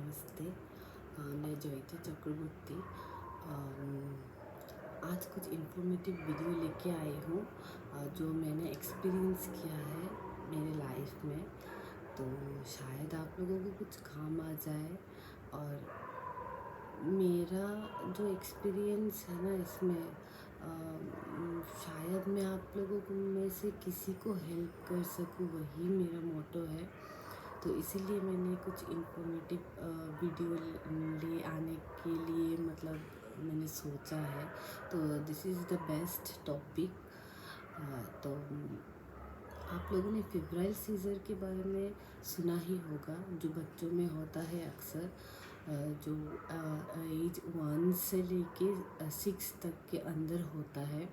नमस्ते। मैं जयिता चक्रवर्ती। आज कुछ इन्फॉर्मेटिव वीडियो लेके आई हूँ जो मैंने एक्सपीरियंस किया है मेरे लाइफ में। तो शायद आप लोगों को कुछ काम आ जाए। और मेरा जो एक्सपीरियंस है ना इसमें शायद मैं आप लोगों को में से किसी को हेल्प कर सकूँ, वही मेरा मोटो है। तो इसीलिए मैंने कुछ इन्फॉर्मेटिव वीडियो ले आने के लिए मैंने सोचा है। तो this is the best topic. तो आप लोगों ने फेब्राइल सीज़र के बारे में सुना ही होगा, जो बच्चों में होता है अक्सर। जो एज 1 से लेके 6 तक के अंदर होता है।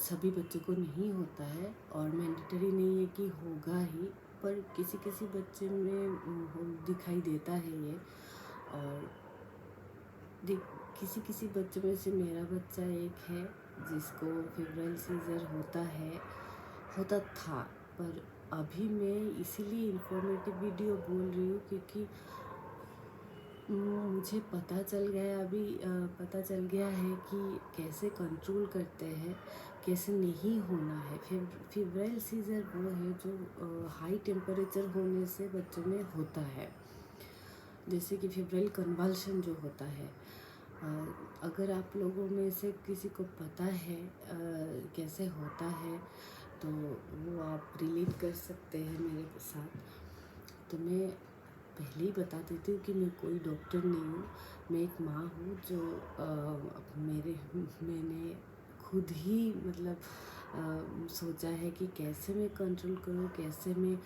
सभी बच्चों को नहीं होता है और मैंडेटरी नहीं है कि होगा ही, पर किसी किसी बच्चे में दिखाई देता है ये। और किसी किसी बच्चों में से मेरा बच्चा एक है जिसको फेब्राइल सीज़र होता था। पर अभी मैं इसीलिए इन्फॉर्मेटिव वीडियो बोल रही हूँ क्योंकि मुझे पता चल गया है कि कैसे कंट्रोल करते हैं, कैसे नहीं होना है। फेब्राइल सीज़र वो है जो हाई टेम्परेचर होने से बच्चों में होता है, जैसे कि फेब्राइल कन्वल्शन जो होता है। अगर आप लोगों में से किसी को पता है कैसे होता है तो वो आप रिलेट कर सकते हैं मेरे साथ। तो मैं पहले ही बता देती हूँ कि मैं कोई डॉक्टर नहीं हूँ, मैं एक माँ हूँ जो मैंने खुद ही सोचा है कि कैसे मैं कंट्रोल करूँ, कैसे मैं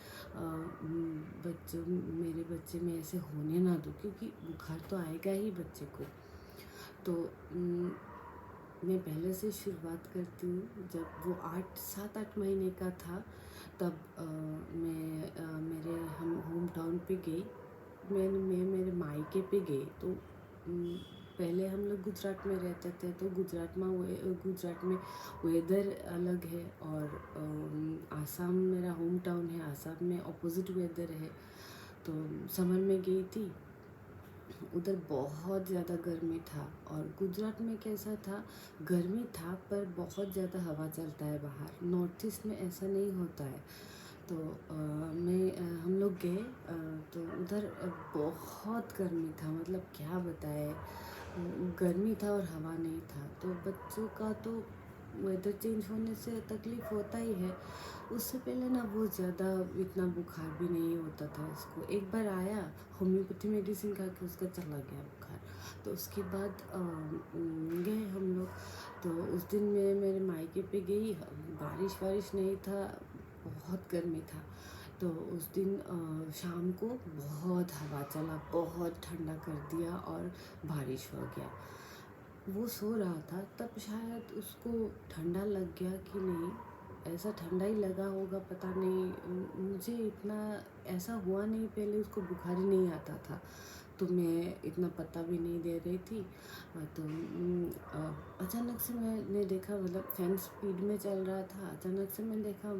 मेरे बच्चे में ऐसे होने ना दूँ, क्योंकि बुखार तो आएगा ही बच्चे को। तो मैं पहले से शुरुआत करती हूँ। जब वो 7-8 महीने का था तब हम होम टाउन पे गई। मैं मेरे मायके पे गई। तो पहले हम लोग गुजरात में रहते थे, तो गुजरात में वेदर अलग है। और आसाम मेरा होम टाउन है, आसाम में अपोजिट वेदर है। तो समर में गई थी, उधर बहुत ज़्यादा गर्मी था। और गुजरात में कैसा था, गर्मी था पर बहुत ज़्यादा हवा चलता है बाहर। नॉर्थ ईस्ट में ऐसा नहीं होता है। तो हम लोग गए तो उधर बहुत गर्मी था, क्या बताए, गर्मी था और हवा नहीं था। तो बच्चों का तो वेदर चेंज होने से तकलीफ़ होता ही है। उससे पहले ना वो ज़्यादा इतना बुखार भी नहीं होता था उसको। एक बार आया, होम्योपैथी मेडिसिन खा के उसका चला गया बुखार। तो उसके बाद गए हम लोग। तो उस दिन मैं मेरे मायके पे गई, बारिश नहीं था, बहुत गर्मी था। तो उस दिन शाम को बहुत हवा चला, बहुत ठंडा कर दिया और बारिश हो गया। वो सो रहा था, तब शायद उसको ठंडा लग गया कि नहीं, ऐसा ठंडा ही लगा होगा, पता नहीं। मुझे इतना ऐसा हुआ नहीं, पहले उसको बुखार ही नहीं आता था, तो मैं इतना पता भी नहीं दे रही थी। तो अचानक से मैंने देखा, फैन स्पीड में चल रहा था। अचानक से मैंने देखा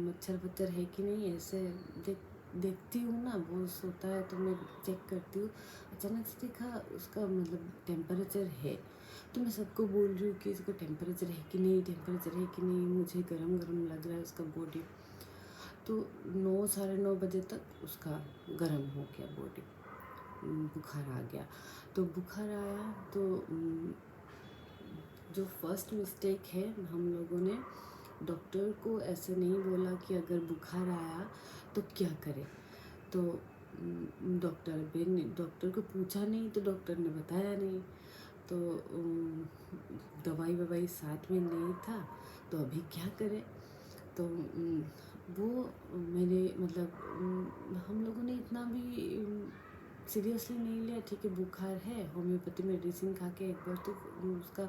मच्छर वच्छर है कि नहीं, ऐसे देखती हूँ ना, वो सोता है तो मैं चेक करती हूँ। अचानक से देखा उसका टेम्परेचर है। तो मैं सबको बोल रही हूँ कि इसको टेम्परेचर है कि नहीं, मुझे गरम लग रहा है उसका बॉडी। तो 9 साढ़े 9 बजे तक उसका गरम हो गया बॉडी, बुखार आ गया। तो बुखार आया तो जो फर्स्ट मिस्टेक है, हम लोगों ने डॉक्टर को ऐसे नहीं बोला कि अगर बुखार आया तो क्या करें। तो डॉक्टर को पूछा नहीं, तो डॉक्टर ने बताया नहीं। तो दवाई ववाई साथ में नहीं था, तो अभी क्या करें। तो वो मैंने हम लोगों ने इतना भी सीरियसली नहीं लिया। ठीक है, बुखार है, होम्योपैथी मेडिसिन खा के एक बार तो उसका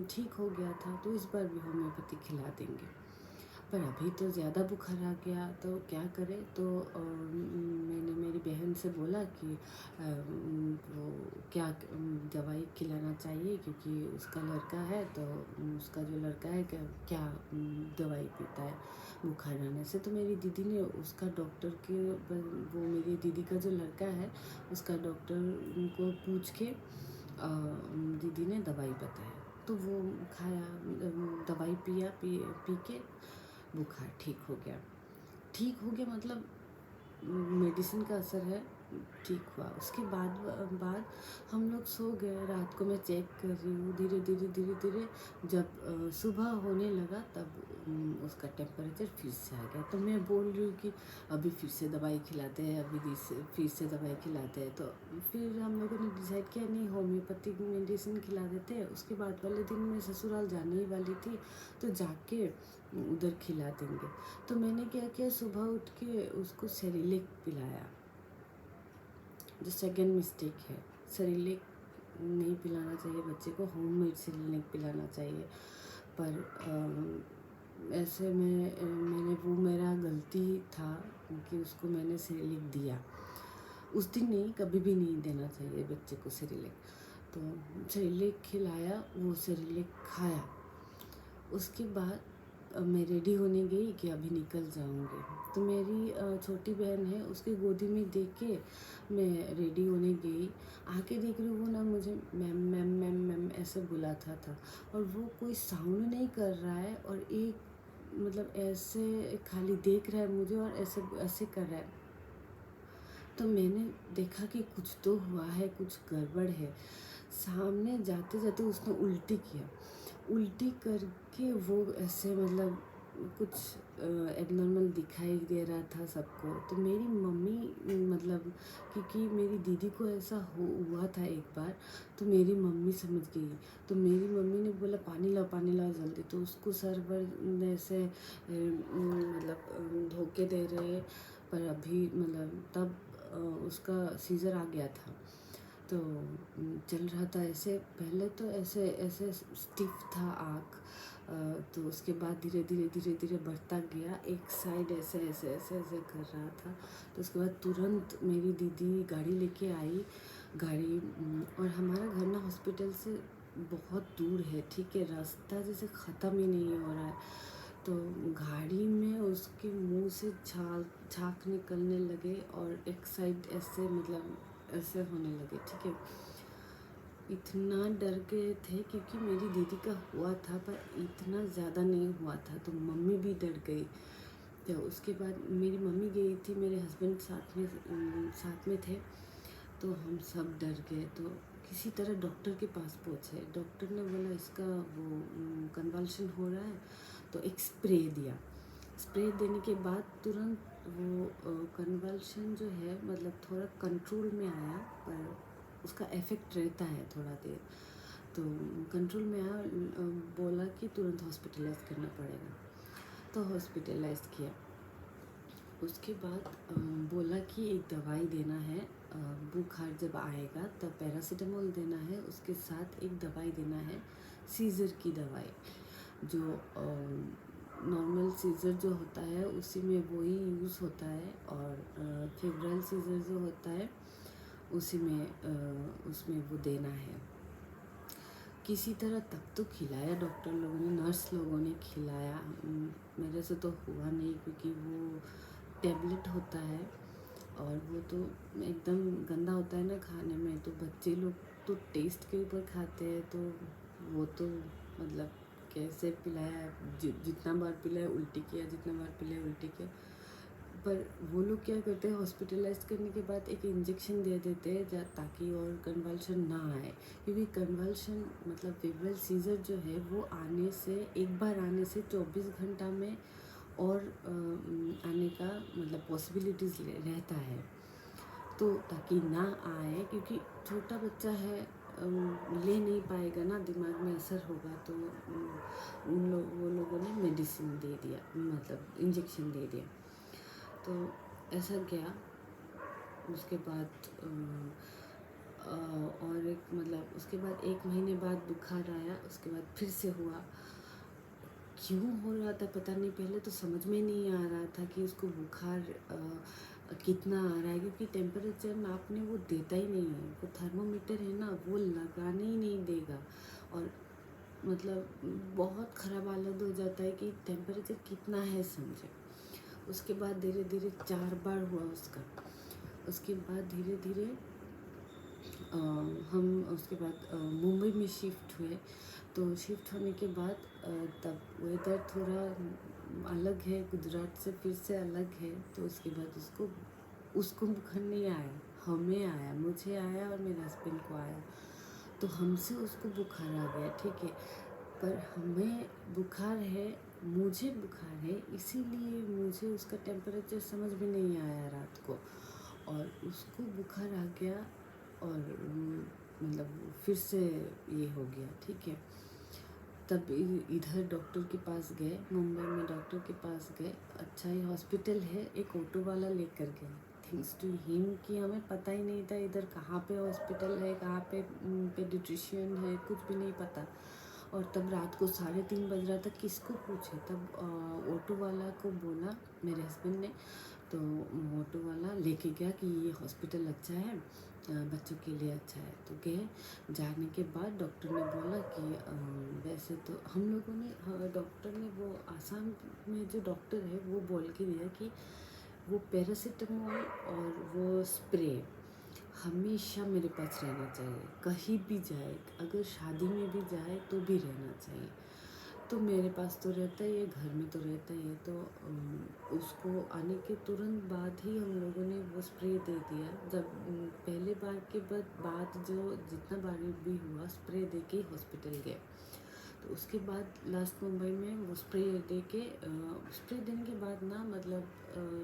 ठीक हो गया था, तो इस बार भी होम्योपैथी खिला देंगे। पर अभी तो ज़्यादा बुखार आ गया, तो क्या करें। तो मैंने मेरी बहन से बोला कि वो क्या दवाई खिलाना चाहिए, क्योंकि उसका लड़का है, तो उसका जो लड़का है क्या क्या दवाई पीता है बुखार आने से। तो मेरी दीदी ने उसका डॉक्टर के वो मेरी दीदी का जो लड़का है उसका डॉक्टर को पूछ के दीदी ने दवाई बताया, तो वो खाया, दवाई पिया, पी के बुखार ठीक हो गया। ठीक हो गया मतलब मेडिसिन का असर है, ठीक हुआ। उसके बाद हम लोग सो गए। रात को मैं चेक कर रही हूँ, धीरे धीरे धीरे धीरे जब सुबह होने लगा तब उसका टेम्परेचर फिर से आ गया। तो मैं बोल रही हूँ कि अभी फिर से दवाई खिलाते हैं, फिर से दवाई खिलाते हैं। तो फिर हम लोगों ने डिसाइड किया नहीं, होम्योपैथिक मेडिसिन खिला देते हैं। उसके बाद वाले दिन मैं ससुराल जाने ही वाली थी, तो जाके उधर खिला देंगे। तो मैंने क्या किया, सुबह उठ के उसको सेरिलेक पिलाया। जो सेकेंड मिस्टेक है, सेरिलेक नहीं पिलाना चाहिए बच्चे को, होममेड सेरिलेक पिलाना चाहिए। पर ऐसे में मैंने वो मेरा गलती था कि उसको मैंने सेरिलेक दिया। उस दिन नहीं, कभी भी नहीं देना चाहिए बच्चे को सेरिलेक। तो सेरिलेक खिलाया, वो सेरिलेक खाया। उसके बाद मैं रेडी होने गई कि अभी निकल जाऊंगी। तो मेरी छोटी बहन है, उसकी गोदी में दे के मैं रेडी होने गई। आके देख रही हूँ वो ना मुझे मैम मैम मैम मैम ऐसे बुलाता था, और वो कोई साउंड नहीं कर रहा है, और एक मतलब ऐसे खाली देख रहा है मुझे और ऐसे ऐसे कर रहा है। तो मैंने देखा कि कुछ तो हुआ है, कुछ गड़बड़ है। सामने जाते जाते उसने उल्टी किया। उल्टी करके वो ऐसे मतलब कुछ एबनॉर्मल दिखाई दे रहा था सबको। तो मेरी मम्मी मतलब, क्योंकि मेरी दीदी को ऐसा हुआ था एक बार, तो मेरी मम्मी समझ गई। तो मेरी मम्मी ने बोला पानी लाओ जल्दी। तो उसको सर पर ऐसे मतलब धोके दे रहे, पर अभी मतलब तब उसका सीज़र आ गया था। तो चल रहा था ऐसे, पहले तो ऐसे ऐसे स्टिफ था आँख, तो उसके बाद धीरे धीरे धीरे धीरे बढ़ता गया। एक साइड ऐसे ऐसे ऐसे ऐसे कर रहा था। तो उसके बाद तुरंत मेरी दीदी गाड़ी लेके आई। और हमारा घर ना हॉस्पिटल से बहुत दूर है, ठीक है, रास्ता जैसे ख़त्म ही नहीं हो रहा है। तो गाड़ी में उसके मुंह से झाग निकलने लगे, और एक साइड ऐसे मतलब ऐसे होने लगे, ठीक है। इतना डर गए थे क्योंकि मेरी दीदी का हुआ था, पर इतना ज़्यादा नहीं हुआ था, तो मम्मी भी डर गई। तो उसके बाद मेरी मम्मी गई थी, मेरे हस्बैंड साथ में थे, तो हम सब डर गए। तो किसी तरह डॉक्टर के पास पहुँचे। डॉक्टर ने बोला इसका वो कन्वल्शन हो रहा है, तो एक स्प्रे दिया। स्प्रे देने के बाद तुरंत वो कन्वल्शन जो है मतलब थोड़ा कंट्रोल में आया, पर उसका इफ़ेक्ट रहता है थोड़ा देर। तो कंट्रोल में आया, बोला कि तुरंत हॉस्पिटलाइज करना पड़ेगा। तो हॉस्पिटलाइज किया। उसके बाद बोला कि एक दवाई देना है, बुखार जब आएगा तब पैरासीटामोल देना है, उसके साथ एक दवाई देना है, सीज़र की दवाई, जो नॉर्मल सीज़र जो होता है उसी में वही यूज़ होता है, और फेब्राइल सीज़र जो होता है उसी में उसमें वो देना है। किसी तरह तब तो खिलाया डॉक्टर लोगों ने, नर्स लोगों ने खिलाया। मेरे से तो हुआ नहीं, क्योंकि वो टैबलेट होता है, और वो तो एकदम गंदा होता है ना खाने में। तो बच्चे लोग तो टेस्ट के ऊपर खाते हैं, तो वो तो मतलब कैसे पिलाया, जितना बार पिलाया उल्टी किया, जितना बार पिलाया उल्टी किया। पर वो लोग क्या करते हैं, हॉस्पिटलाइज करने के बाद एक इंजेक्शन दे देते हैं ताकि और कन्वल्शन ना आए, क्योंकि कन्वल्शन मतलब फेब्रल सीज़र जो है वो आने से, एक बार आने से 24 घंटा में और आने का मतलब पॉसिबिलिटीज़ रहता है। तो ताकि ना आए, क्योंकि छोटा बच्चा है, ले नहीं पाएगा ना, दिमाग में असर होगा। तो वो लोगों ने मेडिसिन दे दिया, मतलब इंजेक्शन दे दिया। तो ऐसा गया। उसके बाद और एक मतलब उसके बाद 1 महीने बाद बुखार आया। उसके बाद फिर से हुआ। क्यों हो रहा था पता नहीं, पहले तो समझ में नहीं आ रहा था कि उसको बुखार कितना आ रहा है, क्योंकि टेम्परेचर नापने वो देता ही नहीं है। वो थर्मोमीटर है ना, वो लगाने ही नहीं देगा। और मतलब बहुत ख़राब हालत हो जाता है कि टेम्परेचर कितना है समझे। उसके बाद धीरे धीरे 4 बार हुआ उसका। उसके बाद धीरे धीरे हम उसके बाद मुंबई में शिफ्ट हुए। तो शिफ्ट होने के बाद तब वेदर थोड़ा अलग है, गुजरात से फिर से अलग है। तो उसके बाद उसको बुखार नहीं आया, हमें आया, मुझे आया और मेरे हस्बैंड को आया। तो हमसे उसको बुखार आ गया, ठीक है। पर हमें बुखार है, मुझे बुखार है, इसीलिए मुझे उसका टेम्परेचर समझ में नहीं आया रात को, और उसको बुखार आ गया। और मतलब फिर से ये हो गया, ठीक है। तब इधर डॉक्टर के पास गए, मुंबई में डॉक्टर के पास गए। अच्छा ही हॉस्पिटल है, एक ऑटो वाला लेकर गया। थैंक्स टू हिम कि हमें पता ही नहीं था इधर कहाँ पे हॉस्पिटल है, कहाँ पे पेडिट्रिशियन है, कुछ भी नहीं पता। और तब रात को 3:30 बज रहा था, किसको पूछे। तब ऑटो वाला को बोला मेरे हस्बैंड ने। तो ऑटो वाला लेके गया कि ये हॉस्पिटल अच्छा है, बच्चों के लिए अच्छा है। तो गए, जाने के बाद डॉक्टर ने बोला कि वैसे तो हम लोगों ने, डॉक्टर ने वो आसाम में जो डॉक्टर है वो बोल के दिया कि वो पैरासीटामोल और वो स्प्रे हमेशा मेरे पास रहना चाहिए, कहीं भी जाए, अगर शादी में भी जाए तो भी रहना चाहिए। तो मेरे पास तो रहता ही है, घर में तो रहता ही है। तो उसको आने के तुरंत बाद ही हम लोगों ने वो स्प्रे दे दिया। जब पहले बार के बाद जो जितना बार भी हुआ, स्प्रे दे के हॉस्पिटल गए। तो उसके बाद लास्ट मुंबई में वो स्प्रे दे के स्प्रे देने के बाद ना, मतलब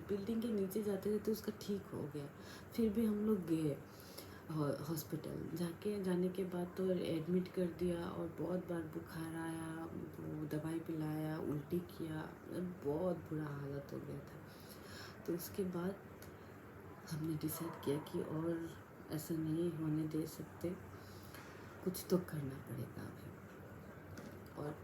बिल्डिंग के नीचे जाते जाते उसका ठीक हो गया। फिर भी हम लोग गए हॉस्पिटल, जाने के बाद तो एडमिट कर दिया, और बहुत बार बुखार आया, वो दवाई पिलाया, उल्टी किया, बहुत बुरा हालत हो गया था। तो उसके बाद हमने डिसाइड किया कि और ऐसा नहीं होने दे सकते, कुछ तो करना पड़ेगा अभी। और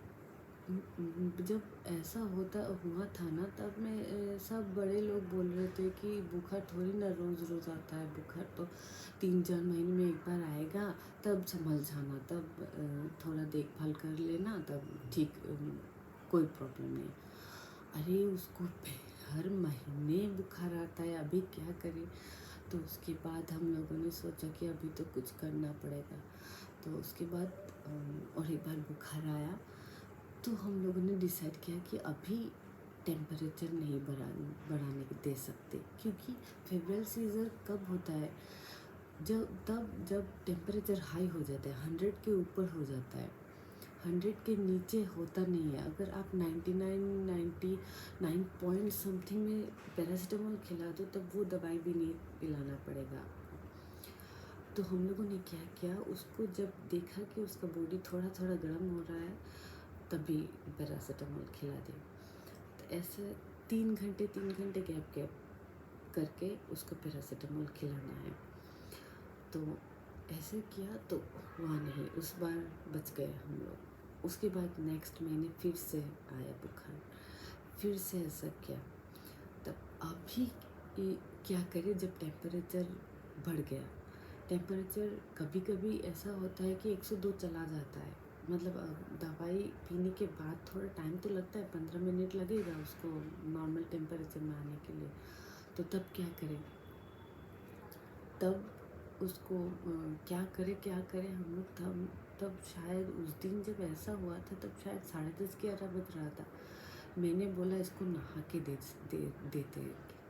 जब ऐसा हुआ था ना, तब मैं सब बड़े लोग बोल रहे थे कि बुखार थोड़ी ना रोज़ रोज़ आता है, बुखार तो 3-4 महीने में एक बार आएगा, तब संभल जाना, तब थोड़ा देखभाल कर लेना, तब ठीक, कोई प्रॉब्लम नहीं। अरे उसको हर महीने बुखार आता है, अभी क्या करें। तो उसके बाद हम लोगों ने सोचा कि अभी तो कुछ करना पड़ेगा। तो उसके बाद और एक बार बुखार आया, तो हम लोगों ने डिसाइड किया कि अभी टेम्परेचर नहीं बढ़ाने दे सकते, क्योंकि फेब्रुअरी सीज़न कब होता है, जब टेम्परेचर हाई हो जाता है, 100 के ऊपर हो जाता है, 100 के नीचे होता नहीं है। अगर आप 99 पॉइंट समथिंग में पैरासीटामोल खिला दो, तब वो दवाई भी नहीं पिलाना पड़ेगा आपको। तो हम लोगों ने क्या किया, उसको जब देखा कि उसका बॉडी थोड़ा थोड़ा गर्म हो रहा है, तभी पैरासीटामोल खिला दी। तो ऐसे 3 घंटे गैप करके उसको पैरासीटामोल खिलाना है। तो ऐसे किया तो हुआ नहीं, उस बार बच गए हम लोग। उसके बाद नेक्स्ट महीने फिर से आया बुखार, फिर से ऐसा किया। तब अभी क्या करें, जब टेम्परेचर बढ़ गया, टेम्परेचर कभी कभी ऐसा होता है कि 102 चला जाता है। मतलब दवाई पीने के बाद थोड़ा टाइम तो लगता है, 15 मिनट लगेगा उसको नॉर्मल टेम्परेचर में आने के लिए। तो तब क्या करें, तब उसको क्या करें हम लोग। तब शायद उस दिन जब ऐसा हुआ था, तब शायद 10:30-11 बज रहा था। मैंने बोला इसको नहा के देते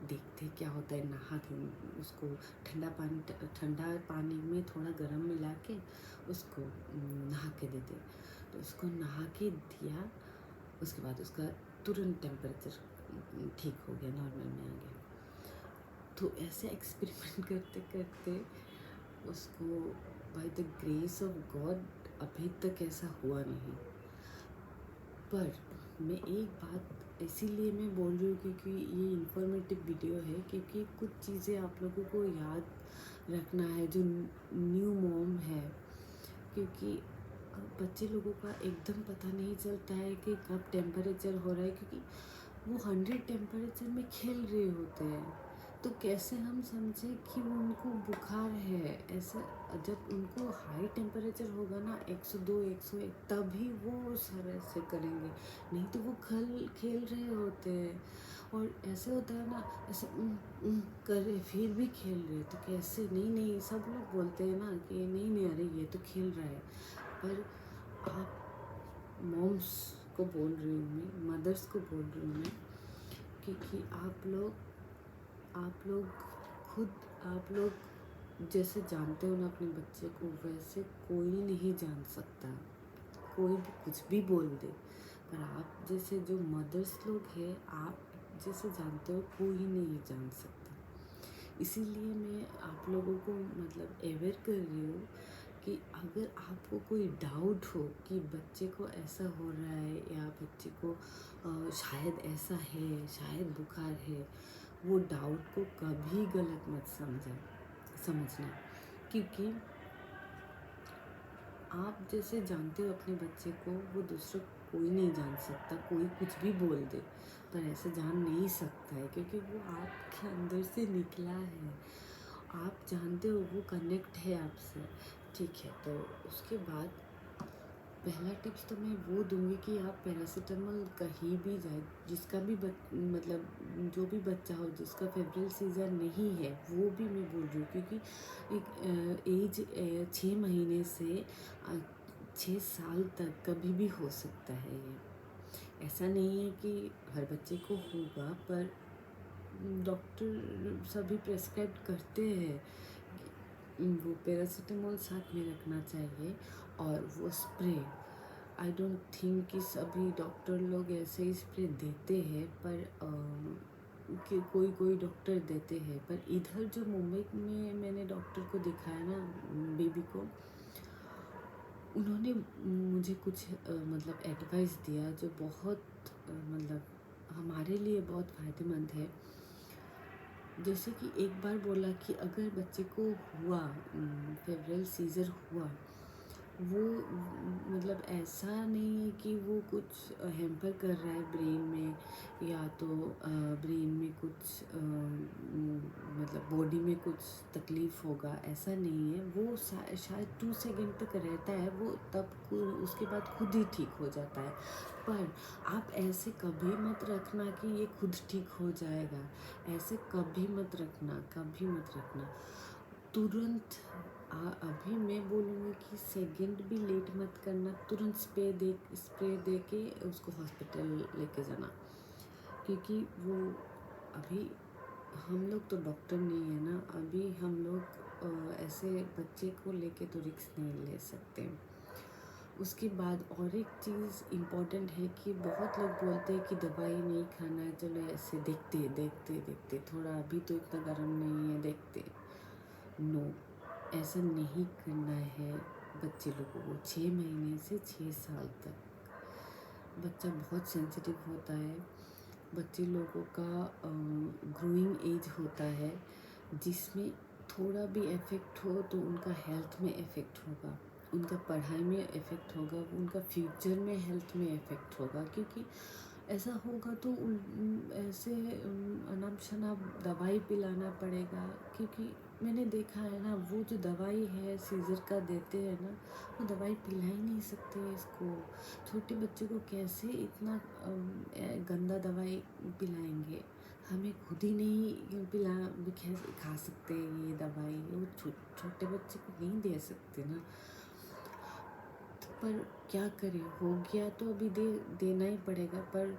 देखते क्या होता है, नहा के उसको ठंडा पानी में थोड़ा गर्म मिला के उसको नहा के देते। तो उसको नहा के दिया, उसके बाद उसका तुरंत टेम्परेचर ठीक हो गया, नॉर्मल में आ गया। तो ऐसे एक्सपेरिमेंट करते करते उसको by the grace of God अभी तक ऐसा हुआ नहीं। पर मैं एक बात इसीलिए मैं बोल रही हूँ क्योंकि ये इन्फॉर्मेटिव वीडियो है, क्योंकि कुछ चीज़ें आप लोगों को याद रखना है जो न्यू मॉम है। क्योंकि बच्चे लोगों का एकदम पता नहीं चलता है कि कब टेम्परेचर हो रहा है, क्योंकि वो 100 टेम्परेचर में खेल रहे होते हैं। तो कैसे हम समझें कि उनको बुखार है? ऐसा जब उनको हाई टेम्परेचर होगा ना, 102 101, तभी वो उस तरह से करेंगे, नहीं तो वो खेल रहे होते हैं। और ऐसे होता है ना, ऐसे करे फिर भी खेल रहे, तो कैसे? नहीं नहीं, सब लोग बोलते हैं ना कि नहीं नहीं, अरे ये तो खेल रहा है। पर आप मॉम्स को बोल रही हूँ मैं, मदर्स को बोल रही हूँ मैं, क्योंकि आप लोग खुद, आप लोग जैसे जानते हो ना अपने बच्चे को, वैसे कोई नहीं जान सकता। कोई भी कुछ भी बोल दे, पर आप जैसे जो मदर्स लोग हैं, आप जैसे जानते हो, कोई नहीं जान सकता। इसीलिए मैं आप लोगों को मतलब अवेयर कर रही हूँ कि अगर आपको कोई डाउट हो कि बच्चे को ऐसा हो रहा है, या बच्चे को शायद ऐसा है, शायद बुखार है, वो डाउट को कभी गलत मत समझना। क्योंकि आप जैसे जानते हो अपने बच्चे को, वो दूसरा कोई नहीं जान सकता। कोई कुछ भी बोल दे, पर ऐसे जान नहीं सकता है, क्योंकि वो आपके अंदर से निकला है। आप जानते हो, वो कनेक्ट है आपसे। ठीक है, तो उसके बाद पहला टिप्स तो मैं वो दूंगी कि आप पैरासीटामोल कहीं भी जाए, जिसका भी मतलब जो भी बच्चा हो जिसका फेब्रिल सीज़र नहीं है, वो भी मैं बोल रही हूँ, क्योंकि एक एज 6 महीने से 6 साल तक कभी भी हो सकता है ये। ऐसा नहीं है कि हर बच्चे को होगा, पर डॉक्टर सभी प्रेस्क्राइब करते हैं वो पैरासीटामोल साथ में रखना चाहिए। और वो स्प्रे, आई डोंट थिंक कि सभी डॉक्टर लोग ऐसे ही स्प्रे देते हैं, पर कि कोई कोई डॉक्टर देते हैं। पर इधर जो मुंबई में मैंने डॉक्टर को दिखाया ना, बेबी को, उन्होंने मुझे कुछ मतलब एडवाइस दिया जो बहुत मतलब हमारे लिए बहुत फ़ायदेमंद है। जैसे कि एक बार बोला कि अगर बच्चे को हुआ फेब्रिल सीज़र हुआ, वो मतलब ऐसा नहीं है कि वो कुछ हैम्पर कर रहा है ब्रेन में, या तो ब्रेन में कुछ मतलब बॉडी में कुछ तकलीफ़ होगा, ऐसा नहीं है। वो शायद 2 सेकंड तक रहता है वो, तब उसके बाद खुद ही ठीक हो जाता है। पर आप ऐसे कभी मत रखना कि ये खुद ठीक हो जाएगा। ऐसे कभी मत रखना, कभी मत रखना। तुरंत अभी मैं बोलूँगी कि सेकंड भी लेट मत करना, तुरंत स्प्रे दे के उसको हॉस्पिटल लेके जाना। क्योंकि वो अभी हम लोग तो डॉक्टर नहीं है ना, अभी हम लोग ऐसे बच्चे को लेके तो रिस्क नहीं ले सकते। उसके बाद और एक चीज़ इम्पॉर्टेंट है कि बहुत लोग बोलते हैं कि दवाई नहीं खाना है, चलो ऐसे देखते देखते देखते थोड़ा, अभी तो इतना गर्म नहीं है, देखते। नो, ऐसा नहीं करना है। बच्चे लोगों को 6 महीने से 6 साल तक बच्चा बहुत सेंसिटिव होता है। बच्चे लोगों का ग्रोइंग एज होता है, जिसमें थोड़ा भी इफ़ेक्ट हो तो उनका हेल्थ में इफ़ेक्ट होगा, उनका पढ़ाई में इफ़ेक्ट होगा, उनका फ्यूचर में हेल्थ में इफ़ेक्ट होगा। क्योंकि ऐसा होगा तो ऐसे अनाप शनाप दवाई पिलाना पड़ेगा। क्योंकि मैंने देखा है ना, वो जो दवाई है सीज़र का देते हैं ना, वो दवाई पिला ही नहीं सकते इसको। छोटे बच्चे को कैसे इतना गंदा दवाई पिलाएंगे? हमें खुद ही नहीं खा सकते ये दवाई, वो छोटे बच्चे को नहीं दे सकते ना। पर क्या करें, हो गया तो अभी देना ही पड़ेगा। पर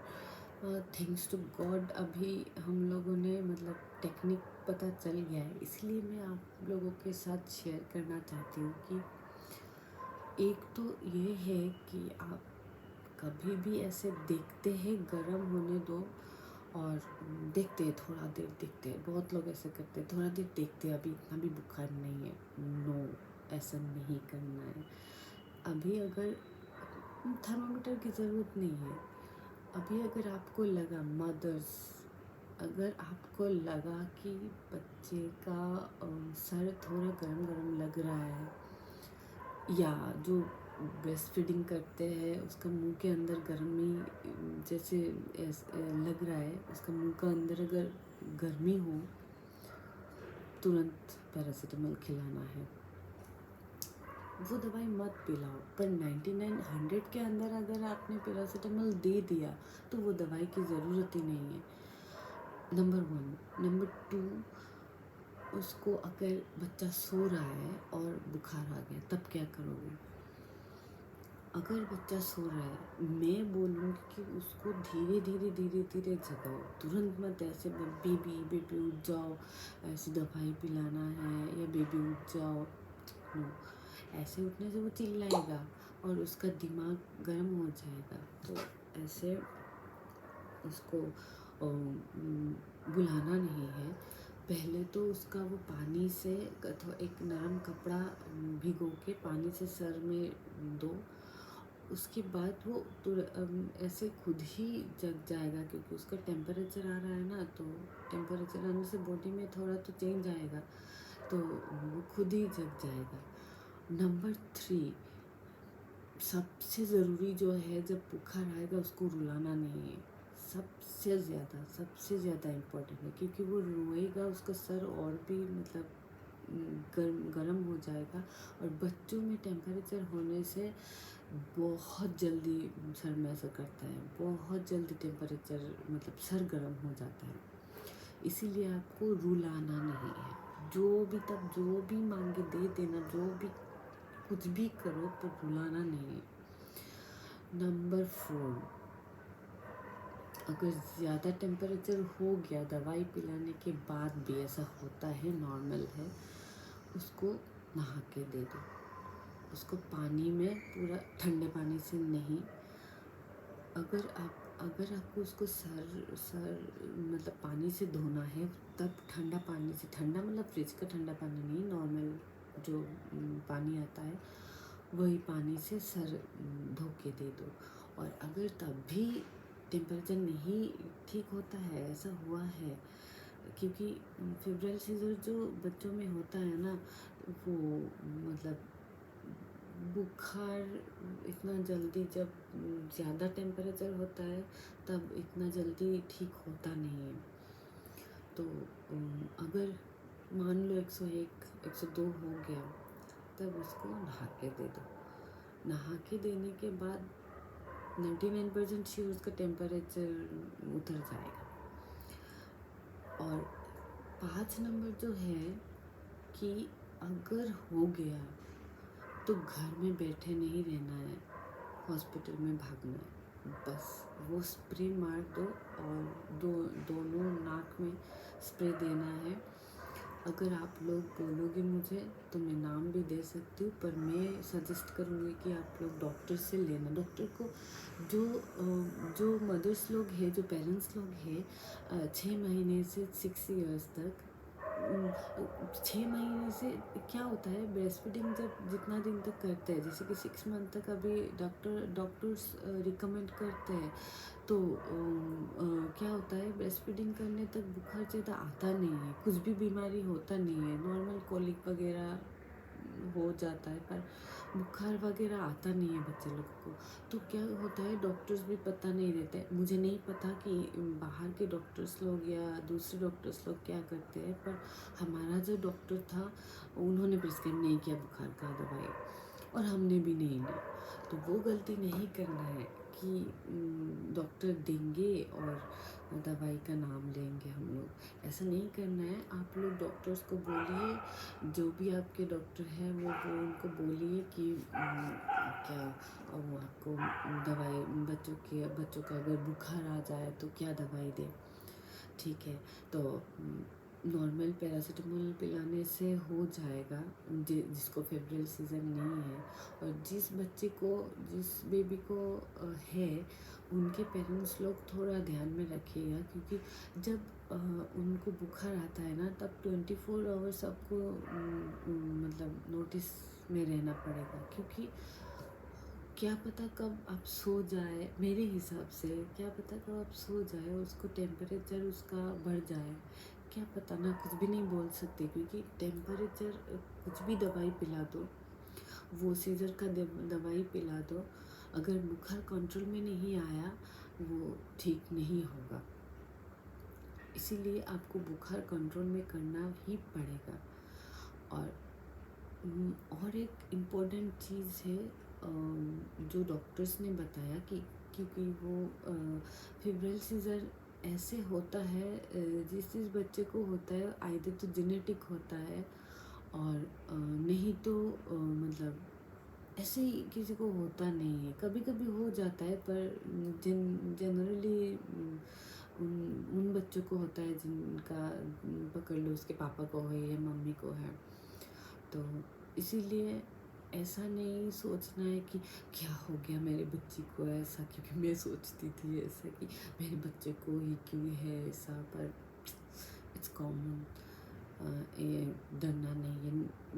थैंक्स टू गॉड अभी हम लोगों ने मतलब टेक्निक पता चल गया है, इसलिए मैं आप लोगों के साथ शेयर करना चाहती हूँ कि एक तो ये है कि आप कभी भी ऐसे देखते हैं गरम होने दो, और देखते हैं थोड़ा देर, देखते हैं, बहुत लोग ऐसे करते हैं, थोड़ा देर देखते हैं, अभी इतना भी बुखार नहीं है। नो, ऐसा नहीं करना है। अभी अगर थर्मामीटर की ज़रूरत नहीं है, अभी अगर आपको लगा, मदर्स, अगर आपको लगा कि बच्चे का सर थोड़ा गरम गरम लग रहा है, या जो ब्रेस्ट फीडिंग करते हैं, उसका मुंह के अंदर गर्मी जैसे लग रहा है, उसका मुंह का अंदर अगर गर्मी हो, तुरंत पैरासीटामोल खिलाना है। वो दवाई मत पिलाओ, पर 99 100 के अंदर अगर आपने पैरासीटामोल दे दिया तो वो दवाई की ज़रूरत ही नहीं है। नंबर 1। नंबर 2, उसको अगर बच्चा सो रहा है और बुखार आ गया तब क्या करोगे? अगर बच्चा सो रहा है, मैं बोलूँगी कि उसको धीरे धीरे जगाओ, तुरंत मत ऐसे बेबी बेबी उठ जाओ, ऐसी दवाई पिलाना है या बेबी उठ जाओ। नो, ऐसे उठने से वो चिल्लाएगा और उसका दिमाग गर्म हो जाएगा। तो ऐसे उसको बुलाना नहीं है। पहले तो उसका वो पानी से अथवा एक नरम कपड़ा भिगो के पानी से सर में दो। उसके बाद वो ऐसे खुद ही जग जाएगा, क्योंकि उसका टेम्परेचर आ रहा है ना, तो टेम्परेचर आने से बॉडी में थोड़ा तो चेंज आएगा, तो वो खुद ही जग जाएगा। नंबर 3, सबसे ज़रूरी जो है, जब बुखार आएगा उसको रुलाना नहीं है। सबसे ज़्यादा इम्पोर्टेंट है, क्योंकि वो रोएगा उसका सर और भी मतलब गर्म हो जाएगा। और बच्चों में टेम्परेचर होने से बहुत जल्दी सर में असर करता है, बहुत जल्दी टेम्परेचर मतलब सर गर्म हो जाता है। इसीलिए आपको रुलाना नहीं है। जो भी मांगे दे देना, जो भी कुछ भी करो, पर रुलाना नहीं है। नंबर 4, अगर ज़्यादा टेम्परेचर हो गया दवाई पिलाने के बाद भी, ऐसा होता है, नॉर्मल है, उसको नहा के दे दो। उसको पानी में पूरा ठंडे पानी से नहीं, अगर आपको उसको सर मतलब पानी से धोना है, तब ठंडा पानी से, ठंडा मतलब फ्रिज का ठंडा पानी नहीं, नॉर्मल जो पानी आता है वही पानी से सर धो के दे दो। और अगर तब भी टेम्परेचर नहीं ठीक होता है, ऐसा हुआ है, क्योंकि फेब्रल सीजर जो बच्चों में होता है ना, वो मतलब बुखार इतना जल्दी, जब ज़्यादा टेम्परेचर होता है तब इतना जल्दी ठीक होता नहीं है। तो अगर मान लो 101 102 हो गया, तब उसको नहा के दे दो। नहा के देने के बाद 99% श्योर उसका टेम्परेचर उतर जाएगा। और 5 नंबर जो है कि अगर हो गया तो घर में बैठे नहीं रहना है, हॉस्पिटल में भागना है। बस वो स्प्रे मार दो और दोनों नाक में स्प्रे देना है। अगर आप लोग बोलोगे मुझे तो मैं नाम भी दे सकती हूँ, पर मैं सजेस्ट करूँगी कि आप लोग डॉक्टर से लेना। डॉक्टर को जो मदर्स लोग हैं, जो पेरेंट्स लोग हैं, 6 महीने से 6 इयर्स तक, 6 महीने से क्या होता है, ब्रेस्ट फीडिंग जब जितना दिन तक करते हैं, जैसे कि 6 मंथ तक अभी डॉक्टर्स रिकमेंड करते हैं, तो क्या होता है, ब्रेस्ट फीडिंग करने तक बुखार ज़्यादा आता नहीं है, कुछ भी बीमारी होता नहीं है, नॉर्मल कॉलिक वगैरह हो जाता है, पर बुखार वगैरह आता नहीं है बच्चे लोगों को। तो क्या होता है, डॉक्टर्स भी पता नहीं देते। मुझे नहीं पता कि बाहर के डॉक्टर्स लोग या दूसरे डॉक्टर्स लोग क्या करते हैं, पर हमारा जो डॉक्टर था उन्होंने प्रिस्क्राइब नहीं किया बुखार का दवाई, और हमने भी नहीं ली। तो वो गलती नहीं करना है कि डॉक्टर देंगे और दवाई का नाम लेंगे हम लोग, ऐसा नहीं करना है। आप लोग डॉक्टर्स को बोलिए, जो भी आपके डॉक्टर हैं वो उनको बोलिए कि क्या वो आपको दवाई, बच्चों का अगर बुखार आ जाए तो क्या दवाई दे, ठीक है। तो नॉर्मल पैरासीटामोल पिलाने से हो जाएगा, जिसको फेब्रिल सीज़न नहीं है। और जिस बेबी को है, उनके पेरेंट्स लोग थोड़ा ध्यान में रखिएगा, क्योंकि जब उनको बुखार आता है ना, तब 24 आवर्स आपको मतलब नोटिस में रहना पड़ेगा, क्योंकि क्या पता कब आप सो जाए, मेरे हिसाब से क्या पता कब आप सो जाए, उसको टेम्परेचर उसका बढ़ जाए, क्या पता ना, कुछ भी नहीं बोल सकते, क्योंकि टेम्परेचर कुछ भी दवाई पिला दो वो सीज़र का दवाई पिला दो। अगर बुखार कंट्रोल में नहीं आया, वो ठीक नहीं होगा। इसीलिए आपको बुखार कंट्रोल में करना ही पड़ेगा। और और एक इम्पोर्टेंट चीज़ है जो डॉक्टर्स ने बताया कि क्योंकि वो फेब्रल सीज़र ऐसे होता है, जिस बच्चे को होता है आइदर तो जेनेटिक होता है और नहीं तो मतलब ऐसे ही किसी को होता नहीं है। कभी कभी हो जाता है पर जनरली उन उन बच्चों को होता है जिनका पकड़ लो उसके पापा को है या मम्मी को है। तो इसीलिए ऐसा नहीं सोचना है कि क्या हो गया मेरे बच्चे को ऐसा, क्योंकि मैं सोचती थी ऐसा कि मेरे बच्चे को ही क्यों है ऐसा, पर इट्स कॉमन। ये डरना नहीं है।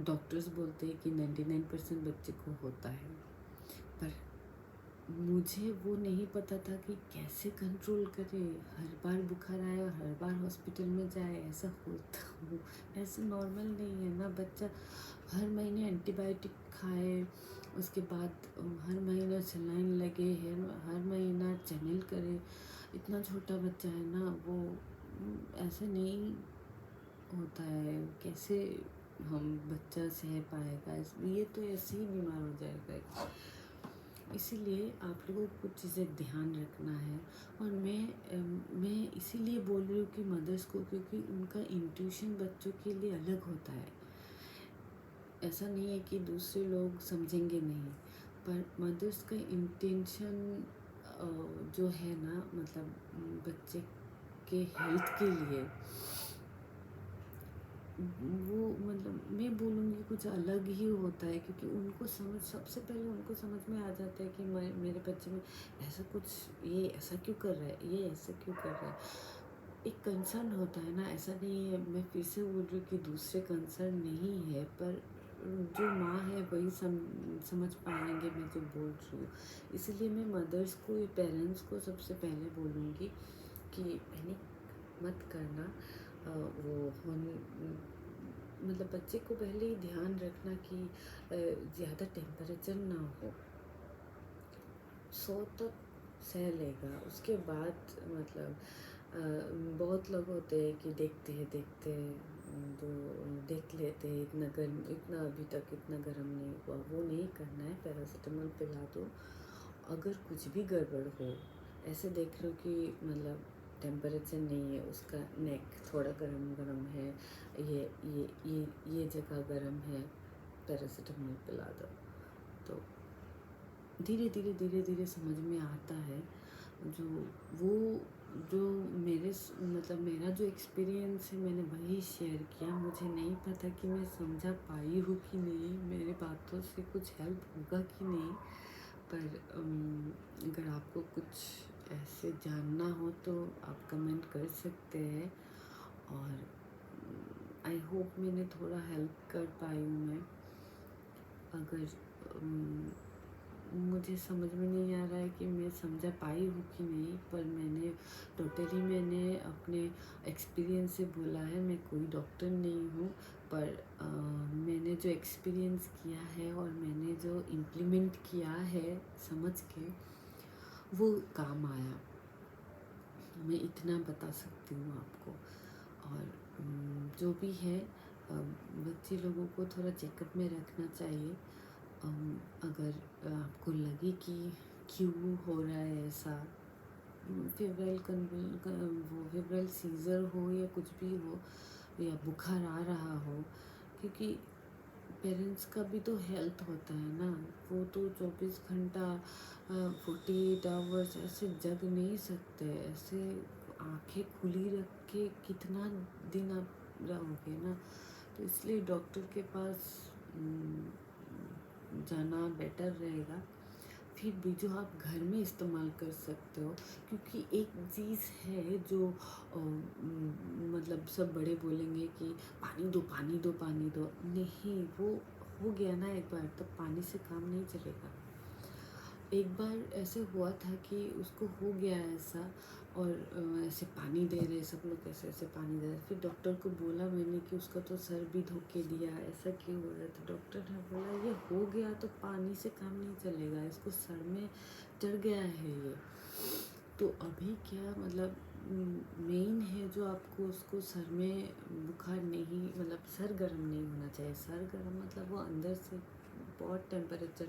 डॉक्टर्स बोलते हैं कि 99% बच्चे को होता है, पर मुझे वो नहीं पता था कि कैसे कंट्रोल करें। हर बार बुखार आए और हर बार हॉस्पिटल में जाए, ऐसा होता हो ऐसे नॉर्मल नहीं है ना। बच्चा हर महीने एंटीबायोटिक खाए, उसके बाद हर महीना सलाइन लगे है, हर महीना चैनल करे। इतना छोटा बच्चा है ना, वो ऐसे नहीं होता है। कैसे हम बच्चा सह पाएगा, ये तो ऐसे ही बीमार हो जाएगा। इसीलिए आप लोगों को कुछ चीज़ें ध्यान रखना है। और मैं इसीलिए बोल रही हूँ कि मदर्स को, क्योंकि उनका इंट्यूशन बच्चों के लिए अलग होता है। ऐसा नहीं है कि दूसरे लोग समझेंगे नहीं, पर मदर्स का इंटेंशन जो है ना, मतलब बच्चे के हेल्थ के लिए, वो मतलब मैं बोलूँगी कुछ अलग ही होता है। क्योंकि उनको सबसे पहले उनको समझ में आ जाता है कि मेरे बच्चे में ऐसा कुछ, ये ऐसा क्यों कर रहा है, ये ऐसा क्यों कर रहा है। एक कंसर्न होता है ना। ऐसा नहीं है, मैं फिर से बोल रही हूँ कि दूसरे कंसर्न नहीं है, पर जो माँ है वही समझ पाएंगे मैं जो बोल रही हूँ। इसलिए मैं मदर्स को, पेरेंट्स को सबसे पहले बोलूँगी कि पैनिक मत करना। मतलब बच्चे को पहले ही ध्यान रखना कि ज़्यादा टेम्परेचर ना हो। 100 तक सह लेगा, उसके बाद मतलब बहुत लोग होते हैं कि देखते हैं तो देख लेते हैं, इतना गर्म, इतना अभी तक इतना गर्म नहीं हुआ। वो नहीं करना है, पैरासीटामोल पिला दो। अगर कुछ भी गड़बड़ हो, ऐसे देख लो कि मतलब टेम्परेचर नहीं है, उसका नेक थोड़ा गरम है, ये जगह गरम है, पैरासीटामोल पिला दो। तो धीरे धीरे समझ में आता है। जो वो जो मतलब मेरा जो एक्सपीरियंस है, मैंने वही शेयर किया। मुझे नहीं पता कि मैं समझा पाई हूँ कि नहीं, मेरे बातों से कुछ हेल्प होगा कि नहीं। पर अगर आपको कुछ ऐसे जानना हो तो आप कमेंट कर सकते हैं। और आई होप मैंने थोड़ा हेल्प कर पाई हूँ मैं। अगर मुझे समझ में नहीं आ रहा है कि मैं समझा पाई हूँ कि नहीं, पर मैंने अपने एक्सपीरियंस से बोला है। मैं कोई डॉक्टर नहीं हूँ, पर मैंने जो एक्सपीरियंस किया है और मैंने जो इम्प्लीमेंट किया है समझ के, वो काम आया। मैं इतना बता सकती हूँ आपको। और जो भी है, बच्चे लोगों को थोड़ा चेकअप में रखना चाहिए। अगर आपको लगे कि क्यों हो रहा है ऐसा, फेब्रल सीज़र हो या कुछ भी हो, या बुखार आ रहा हो, क्योंकि पेरेंट्स का भी तो हेल्थ होता है ना। वो तो 24 घंटा 48 आवर्स ऐसे जग नहीं सकते। ऐसे आंखें खुली रख के कितना दिन आप रहोगे ना। तो इसलिए डॉक्टर के पास जाना बेटर रहेगा। फिर भी जो आप घर में इस्तेमाल कर सकते हो, क्योंकि एक चीज़ है जो मतलब सब बड़े बोलेंगे कि पानी दो पानी दो पानी दो। नहीं, वो हो गया ना एक बार, तो पानी से काम नहीं चलेगा। एक बार ऐसे हुआ था कि उसको हो गया ऐसा, और ऐसे पानी दे रहे सब लोग, ऐसे ऐसे पानी दे रहे। फिर डॉक्टर को बोला मैंने कि उसका तो सर भी धोके दिया, ऐसा क्यों हो रहा है? तो डॉक्टर ने बोला ये हो गया तो पानी से काम नहीं चलेगा, इसको सर में चढ़ गया है ये। तो अभी क्या मतलब मेन है जो आपको उसको सर में बुखार नहीं, मतलब सर गर्म नहीं होना चाहिए। सर गर्म मतलब वो अंदर से बहुत टेम्परेचर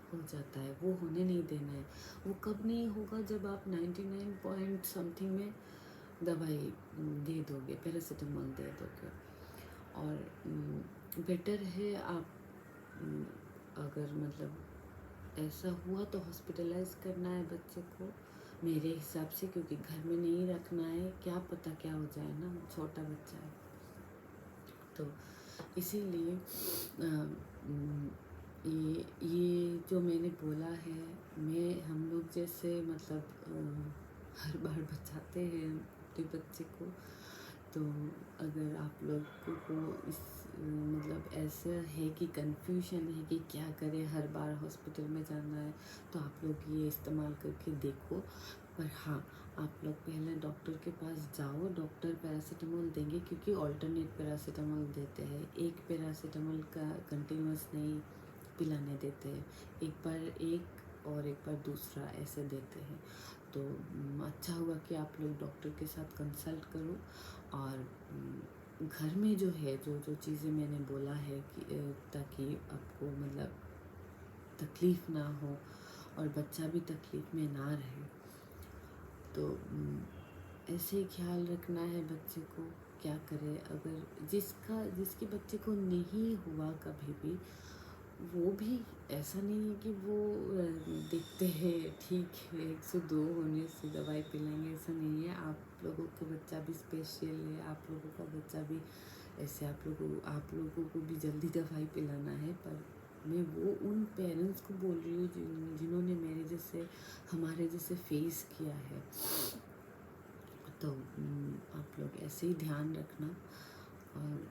हो जाता है, वो होने नहीं देना है। वो कब नहीं होगा? जब आप 99 पॉइंट समथिंग में दवाई दे दोगे, पैरासीटामोल दे दोगे। और बेटर है आप अगर मतलब ऐसा हुआ तो हॉस्पिटलाइज करना है बच्चे को मेरे हिसाब से, क्योंकि घर में नहीं रखना है, क्या पता क्या हो जाए ना, छोटा बच्चा है। तो इसीलिए ये जो मैंने बोला है, हम लोग जैसे मतलब हर बार बचाते हैं अपने बच्चे को। तो अगर आप लोगों को इस मतलब ऐसा है कि कंफ्यूजन है कि क्या करें, हर बार हॉस्पिटल में जाना है, तो आप लोग ये इस्तेमाल करके देखो। पर हाँ, आप लोग पहले डॉक्टर के पास जाओ, डॉक्टर पैरासीटामोल देंगे, क्योंकि ऑल्टरनेट पैरासीटामोल देते हैं, एक पैरासीटामोल का कंटिन्यूस नहीं पिलाने देते हैं, एक बार एक और एक बार दूसरा ऐसे देते हैं। तो अच्छा होगा कि आप लोग डॉक्टर के साथ कंसल्ट करो। और घर में जो है जो जो चीज़ें मैंने बोला है कि ताकि आपको मतलब तकलीफ़ ना हो और बच्चा भी तकलीफ़ में ना रहे, तो ऐसे ही ख्याल रखना है बच्चे को। क्या करे, अगर जिसके बच्चे को नहीं हुआ कभी भी, वो भी ऐसा नहीं है कि वो देखते हैं ठीक है 102 होने से दवाई पिलाएंगे, ऐसा नहीं है। आप लोगों का बच्चा भी स्पेशल है, आप लोगों का बच्चा भी ऐसे, आप लोगों को भी जल्दी दवाई पिलाना है। पर मैं वो उन पेरेंट्स को बोल रही हूँ जिन्होंने हमारे जैसे फेस किया है। तो आप लोग ऐसे ही ध्यान रखना। और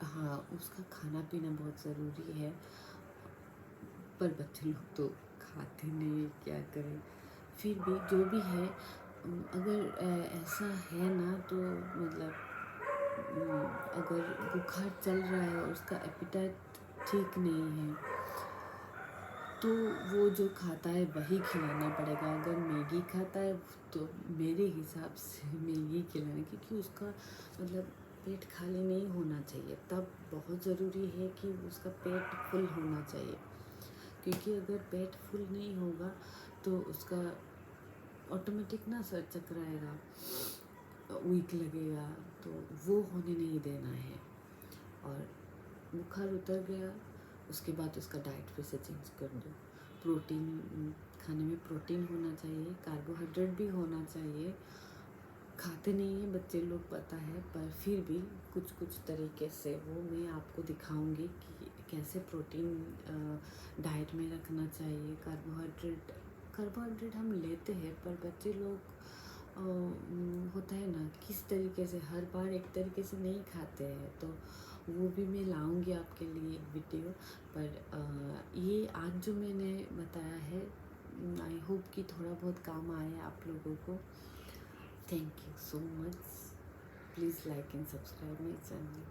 हाँ, उसका खाना पीना बहुत ज़रूरी है, पर बच्चे लोग तो खाते नहीं, क्या करें। फिर भी जो भी है, अगर ऐसा है ना, तो मतलब अगर बुखार चल रहा है और उसका एपिटाइट ठीक नहीं है, तो वो जो खाता है वही खिलाना पड़ेगा। अगर मैगी खाता है तो मेरे हिसाब से मैगी खिलाना, क्योंकि उसका मतलब पेट खाली नहीं होना चाहिए। तब बहुत ज़रूरी है कि उसका पेट फुल होना चाहिए, क्योंकि अगर पेट फुल नहीं होगा तो उसका ऑटोमेटिक ना सर चकराएगा, वीक लगेगा, तो वो होने नहीं देना है। और बुखार उतर गया, उसके बाद उसका डाइट फिर से चेंज कर दो। प्रोटीन खाने में प्रोटीन होना चाहिए, कार्बोहाइड्रेट भी होना चाहिए। खाते नहीं हैं बच्चे लोग, पता है, पर फिर भी कुछ कुछ तरीके से वो मैं आपको दिखाऊंगी कि कैसे प्रोटीन डाइट में रखना चाहिए। कार्बोहाइड्रेट हम लेते हैं, पर बच्चे लोग होता है ना, किस तरीके से हर बार एक तरीके से नहीं खाते हैं। तो वो भी मैं लाऊंगी आपके लिए एक वीडियो। पर ये आज जो मैंने बताया है, आई होप कि थोड़ा बहुत काम आए आप लोगों को। Thank you so much. Please like and subscribe my channel.